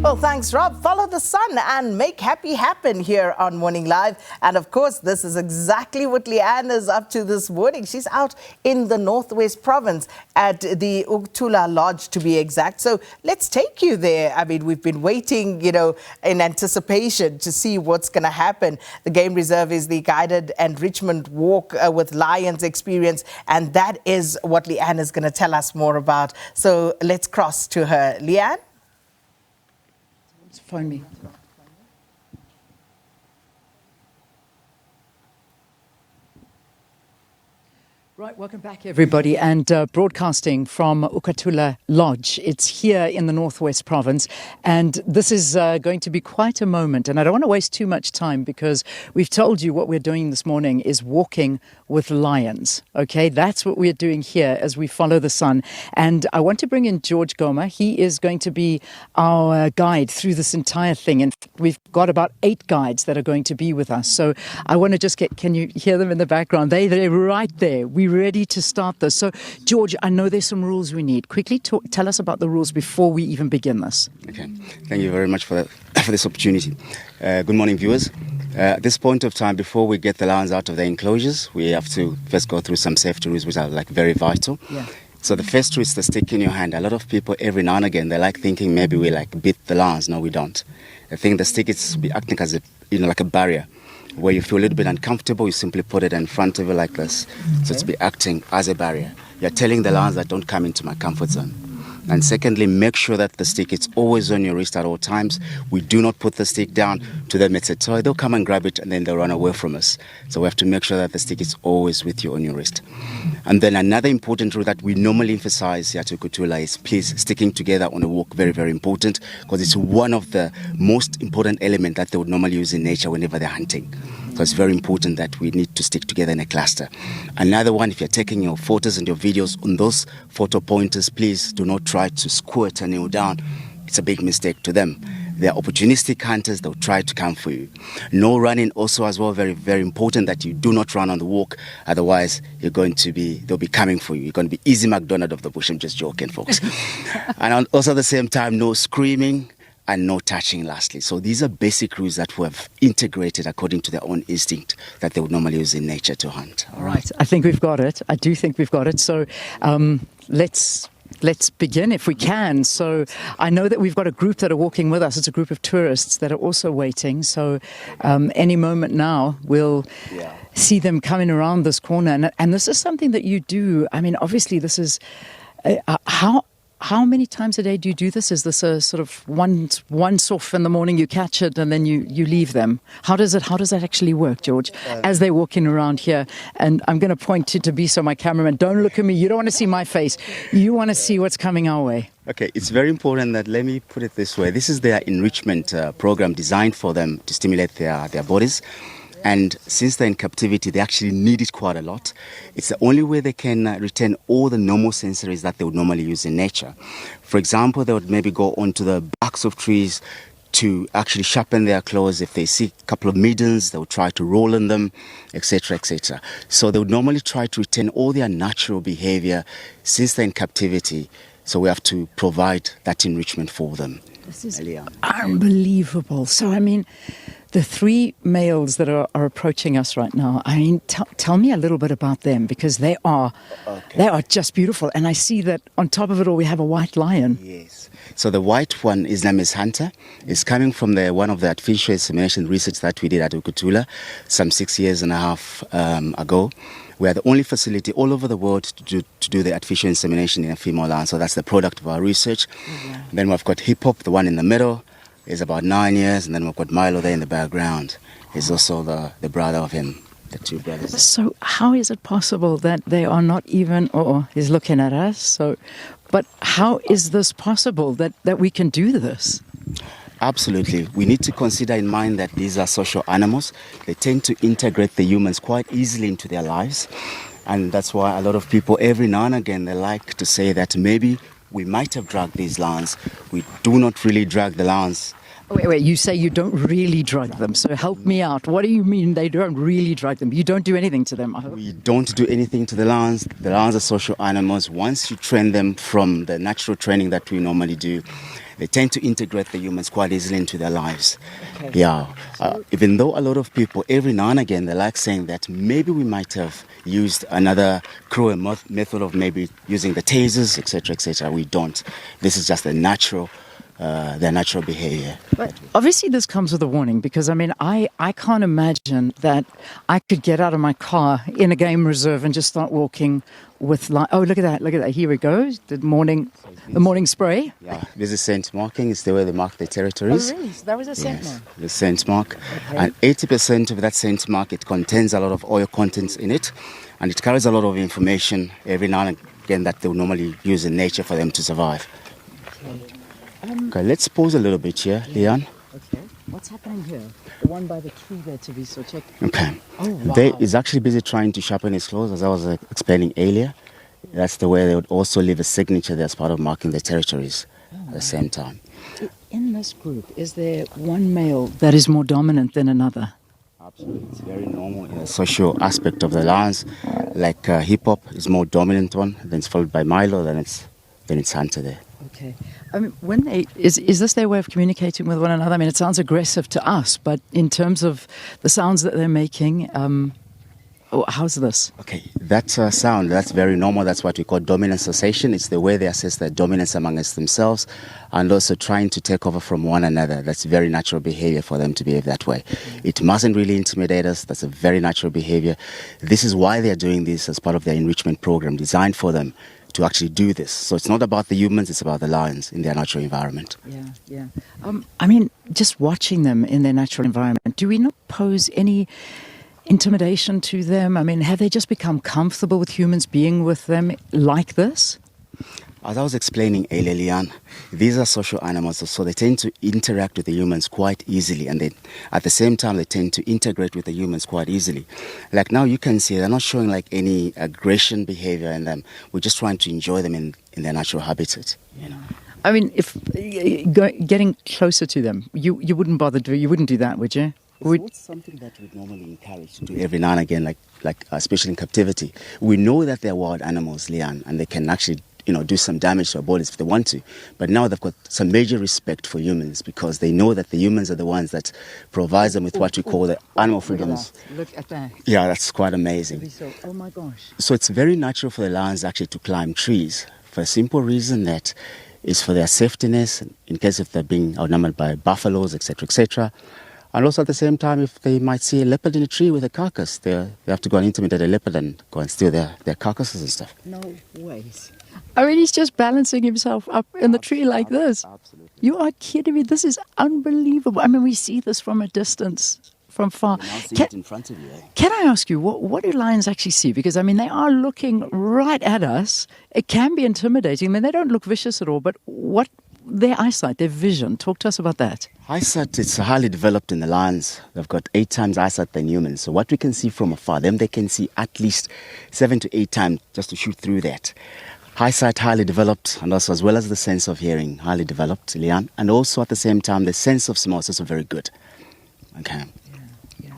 Well, thanks, Rob. Follow the sun and make happy happen here on Morning Live. And of course, this is exactly what Leanne is up to this morning. She's out in the Northwest Province at the Ukutula Lodge, to be exact. So let's take you there. I mean, we've been waiting, in anticipation to see what's going to happen. The game reserve is the Guided Enrichment Walk with Lions experience. And that is what Leanne is going to tell us more about. So let's cross to her. Leanne? Phone me. Right, welcome back, everybody, and broadcasting from Ukutula Lodge. It's here in the Northwest Province, and this is going to be quite a moment. And I don't want to waste too much time because we've told you what we're doing this morning is walking with lions. Okay, that's what we're doing here as we follow the sun. And I want to bring in George Goma. He is going to be our guide through this entire thing. And we've got about 8 guides that are going to be with us. So I want to just can you hear them in the background? They're right there. We're ready to start this. So, George, I know there's some rules we need. Quickly tell us about the rules before we even begin this. Okay. Thank you very much for this opportunity. Good morning, viewers. At this point of time, before we get the lions out of their enclosures, we have to first go through some safety rules which are very vital. Yeah. So the first rule is the stick in your hand. A lot of people, every now and again, they thinking maybe we beat the lions. No, we don't. I think the stick is acting as like a barrier. Where you feel a little bit uncomfortable, you simply put it in front of you like this. Okay. So it's be acting as a barrier. You're telling the lions that don't come into my comfort zone. And secondly, make sure that the stick is always on your wrist at all times. We do not put the stick down. To them, it's a toy. They'll come and grab it and then they'll run away from us. So we have to make sure that the stick is always with you on your wrist. And then another important rule that we normally emphasize here at Ukutula is please sticking together on a walk. Very, very important, because it's one of the most important elements that they would normally use in nature whenever they're hunting. So it's very important that we need to stick together in a cluster. Another one, if you're taking your photos and your videos on those photo pointers, please do not try to squirt and kneel down. It's a big mistake to them. They're opportunistic hunters. They'll try to come for you. No running also as well. Very, very important that you do not run on the walk. Otherwise, they'll be coming for you. You're going to be easy McDonald of the bush. I'm just joking, folks. And also at the same time, no screaming and no touching, lastly. So these are basic rules that we have integrated according to their own instinct that they would normally use in nature to hunt. All right. I think we've got it. I do think we've got it. So let's begin if we can. So I know that we've got a group that are walking with us. It's a group of tourists that are also waiting. So any moment now we'll see them coming around this corner. And this is something that you do. I mean, obviously this is how many times a day do you do this? Is this a sort of once off in the morning, you catch it and then you leave them? How does that actually work, George, as they're walking around here? And I'm going to point to Tabiso, my cameraman. Don't look at me. You don't want to see my face. You want to see what's coming our way. Okay, it's very important that, let me put it this way. This is their enrichment program designed for them to stimulate their bodies. And since they're in captivity, they actually need it quite a lot. It's the only way they can retain all the normal sensories that they would normally use in nature. For example, they would maybe go onto the barks of trees to actually sharpen their claws. If they see a couple of middens, they would try to roll in them, etc., etc. So they would normally try to retain all their natural behavior since they're in captivity. So we have to provide that enrichment for them. This is unbelievable. So, I mean, the 3 males that are approaching us right now, I mean, tell me a little bit about them, because they are just beautiful. And I see that on top of it all, we have a white lion. Yes. So the white one, his name is Hunter. It's coming from one of the artificial insemination research that we did at Ukutula some 6.5 years ago. We are the only facility all over the world to do the artificial insemination in a female lion. So that's the product of our research. Yeah. Then we've got Hip Hop, the one in the middle. Is about 9 years, and then we've got Milo there in the background. He's also the brother of him, the 2 brothers. So how is it possible that they are not even, he's looking at us, but how is this possible that we can do this? Absolutely. We need to consider in mind that these are social animals. They tend to integrate the humans quite easily into their lives. And that's why a lot of people, every now and again, they like to say that maybe we might have drugged these lions. We do not really drug the lions. Wait, you say you don't really drug them, so help me out. What do you mean they don't really drug them? You don't do anything to them? We don't do anything to the lions. The lions are social animals. Once you train them from the natural training that we normally do, they tend to integrate the humans quite easily into their lives. Okay. Yeah. Even though a lot of people, every now and again, they like saying that maybe we might have used another cruel method of maybe using the tasers, etc., etc. We don't. This is just their natural behavior. But obviously this comes with a warning, because I can't imagine that I could get out of my car in a game reserve and just start walking with oh, look at that, here we go, the morning spray. Yeah, this is scent marking. It's the way they mark their territories. Oh really? So that was a scent mark? The scent mark. Okay. And 80% of that scent mark, it contains a lot of oil contents in it, and it carries a lot of information every now and again that they would normally use in nature for them to survive. Okay, let's pause a little bit here, Leon. Okay. What's happening here? The one by the tree there, to be so check. Okay. Oh, wow. He's actually busy trying to sharpen his claws, as I was explaining earlier. That's the way they would also leave a signature there as part of marking their territories at the same time. In this group, is there one male that is more dominant than another? Absolutely. It's very normal in the social aspect of the lions. Like hip-hop is more dominant one, then it's followed by Milo, then it's Hunter there. Okay. When is this their way of communicating with one another? It sounds aggressive to us, but in terms of the sounds that they're making, how's this? Okay, that sound, that's very normal. That's what we call dominant cessation. It's the way they assess their dominance amongst themselves and also trying to take over from one another. That's very natural behavior for them to behave that way. It mustn't really intimidate us. That's a very natural behavior. This is why they're doing this as part of their enrichment program designed for them to actually do this. So it's not about the humans, it's about the lions in their natural environment. Yeah. Just watching them in their natural environment, do we not pose any intimidation to them? Have they just become comfortable with humans being with them like this? As I was explaining earlier, Leanne, these are social animals, so they tend to interact with the humans quite easily, and then at the same time they tend to integrate with the humans quite easily. Like now you can see they're not showing like any aggression behavior in them. We're just trying to enjoy them in their natural habitat. If getting closer to them, you wouldn't bother doing, you wouldn't do that, would you? It's not something that we'd normally encourage to do every now and again, like especially in captivity. We know that they're wild animals, Leanne, and they can actually do some damage to our bodies if they want to. But now they've got some major respect for humans because they know that the humans are the ones that provide them with what we call the animal freedoms. Look at that. Yeah, that's quite amazing. Oh my gosh. So it's very natural for the lions actually to climb trees for a simple reason that is for their safetyness in case if they're being outnumbered by buffaloes, etc., etc. And also at the same time, if they might see a leopard in a tree with a carcass, they have to go and intimidate a leopard and go and steal their carcasses and stuff. No ways. He's just balancing himself up in the tree like this. Absolutely. You are kidding me. This is unbelievable. We see this from a distance, from far. It in front of you. Can I ask you, what do lions actually see? Because, they are looking right at us. It can be intimidating. They don't look vicious at all, but what their eyesight, their vision, talk to us about that. Eyesight, it's highly developed in the lions. They've got 8 times eyesight than humans. So what we can see from afar, they can see at least 7 to 8 times just to shoot through that. Eyesight highly developed, and also as well as the sense of hearing highly developed, Leanne. And also at the same time, the sense of smell is also very good. Okay. Yeah.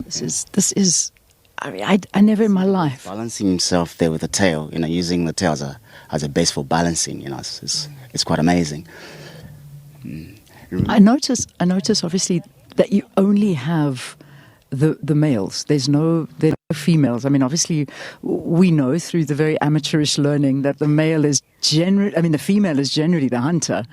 This is. I never in my life. Balancing himself there with the tail, using the tail as a base for balancing, it's quite amazing. I notice obviously that you only have the males. There are no females. Obviously we know through the very amateurish learning that the male is the female is generally the hunter.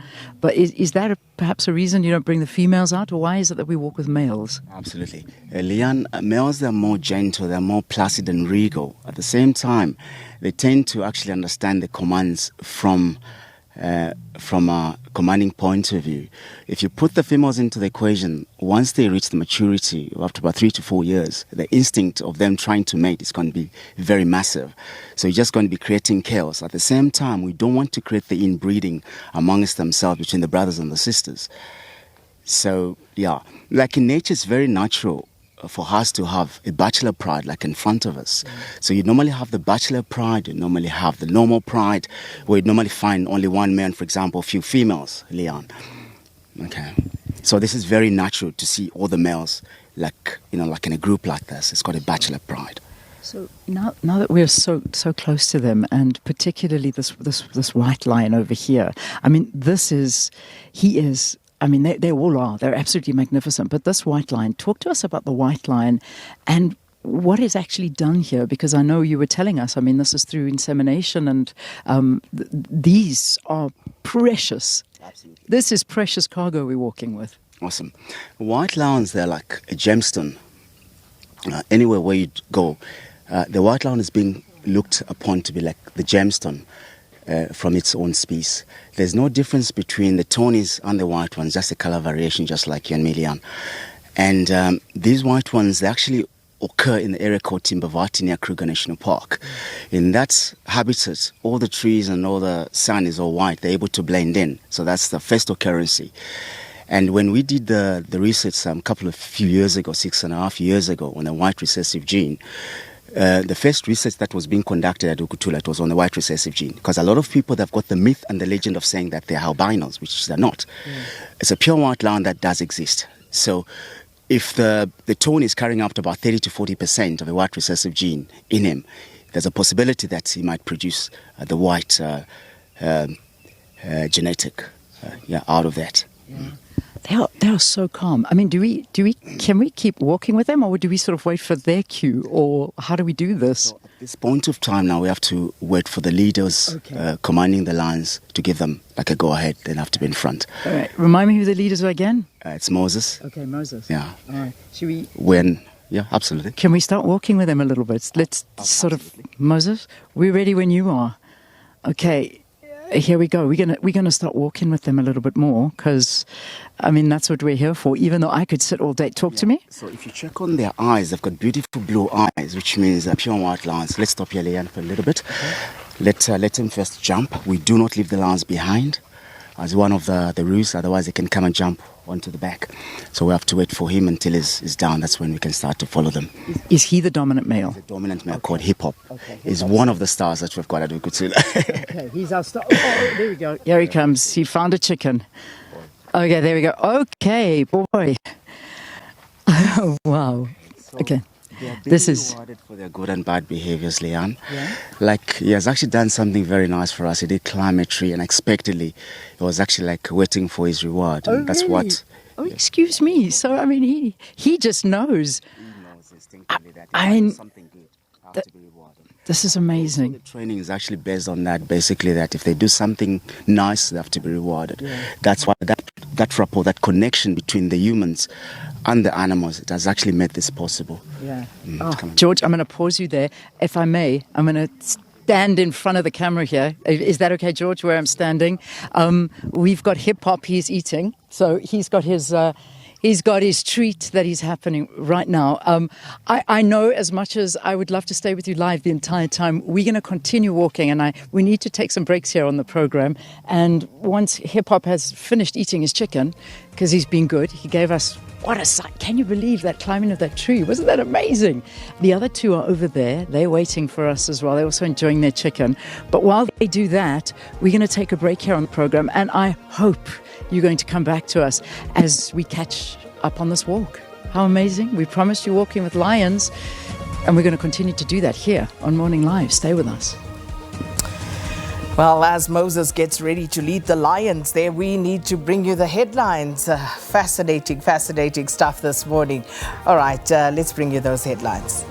But is that perhaps a reason you don't bring the females out, or why is it that we walk with males? Absolutely. Leanne, males, they're more gentle, they're more placid and regal. At the same time, they tend to actually understand the commands from a commanding point of view. If you put the females into the equation, once they reach the maturity after about 3 to 4 years, the instinct of them trying to mate is going to be very massive. So you're just going to be creating chaos. At the same time, we don't want to create the inbreeding amongst themselves between the brothers and the sisters. So, like in nature, it's very natural for us to have a bachelor pride like in front of us. So you normally have the bachelor pride, you normally have the normal pride, where you normally find only one man, for example, a few females, Leon. Okay. So this is very natural to see all the males like in a group like this. It's called a bachelor pride. So now that we're so close to them, and particularly this white lion over here, I mean, he is. I mean, they all are. They're absolutely magnificent. But this white lion, talk to us about the white lion and what is actually done here, because I know you were telling us, I mean, this is through insemination, and these are precious. Absolutely. This is precious cargo we're walking with. Awesome. White lions, they're like a gemstone. Anywhere where you go, the white lion is being looked upon to be like the gemstone from its own species. There's no difference between the Tonys and the white ones, just a color variation, just like you and me, Leanne. And these white ones, they actually occur in the area called Timbavati near Kruger National Park. In that habitat, all the trees and all the sun is all white. They're able to blend in. So that's the first occurrence. And when we did the research few years ago, 6.5 years ago, on the white recessive gene, the first research that was being conducted at Ukutula, it was on the white recessive gene. Because a lot of people, they've got the myth and the legend of saying that they're albinos, which they're not. It's a pure white lion that does exist. So if the tone is carrying up to about 30 to 40% of the white recessive gene in him, there's a possibility that he might produce the white genetic out of that. Yeah. They are so calm. I mean, can we keep walking with them, or do we sort of wait for their cue, or how do we do this? So at this point of time now, we have to wait for the leaders commanding the lions to give them like a go-ahead. They have to be in front. All right. Remind me who the leaders were again. It's Moses. Okay, Moses. Yeah. All right. Should we? Yeah, absolutely. Can we start walking with them a little bit? Let's sort of, Moses, we're ready when you are. Okay. Here we go. We're gonna start walking with them a little bit more, because, I mean, that's what we're here for. Even though I could sit all day. Talk to me. So if you check on their eyes, they've got beautiful blue eyes, which means pure white lions. Let's stop here, Leanne, for a little bit. Okay. Let him first jump. We do not leave the lions behind as one of the rules. Otherwise, they can come and jump onto the back. So we have to wait for him until he's down. That's when we can start to follow them. Is he the dominant male? The dominant male called Hip Hop. Okay. Is one of the stars that we've got at Ukutula. Okay, he's our star. Oh, there we go. Here he comes. He found a chicken. Okay, there we go. Okay, boy. Oh, wow. Okay. This is rewarded for their good and bad behaviors, Leanne. Yeah. Like, he has actually done something very nice for us. He did climb a tree, and unexpectedly, he was actually like waiting for his reward. And that's really? what. Oh, excuse me. So, I mean, he just knows. He knows instinctively that something good has to be rewarded. This is amazing. The training is actually based on that, basically, that if they do something nice, they have to be rewarded. Yeah. That's why that rapport, that connection between the humans and the animals, it has actually made this possible. Yeah. George, I'm going to pause you there. If I may, I'm going to stand in front of the camera here. Is that okay, George, where I'm standing? We've got Hip Hop he's eating. So he's got his treat that is happening right now. I know, as much as I would love to stay with you live the entire time, we're going to continue walking, and we need to take some breaks here on the program. And once Hip Hop has finished eating his chicken, because he's been good, he gave us, what a sight. Can you believe that climbing of that tree? Wasn't that amazing? The other two are over there. They're waiting for us as well. They're also enjoying their chicken. But while they do that, we're going to take a break here on the program, and I hope you're going to come back to us as we catch up on this walk. How amazing. We promised you walking with lions, and we're going to continue to do that here on Morning Live. Stay with us. Well, as Moses gets ready to lead the lions there, we need to bring you the headlines. Fascinating stuff this morning. All right, let's bring you those headlines.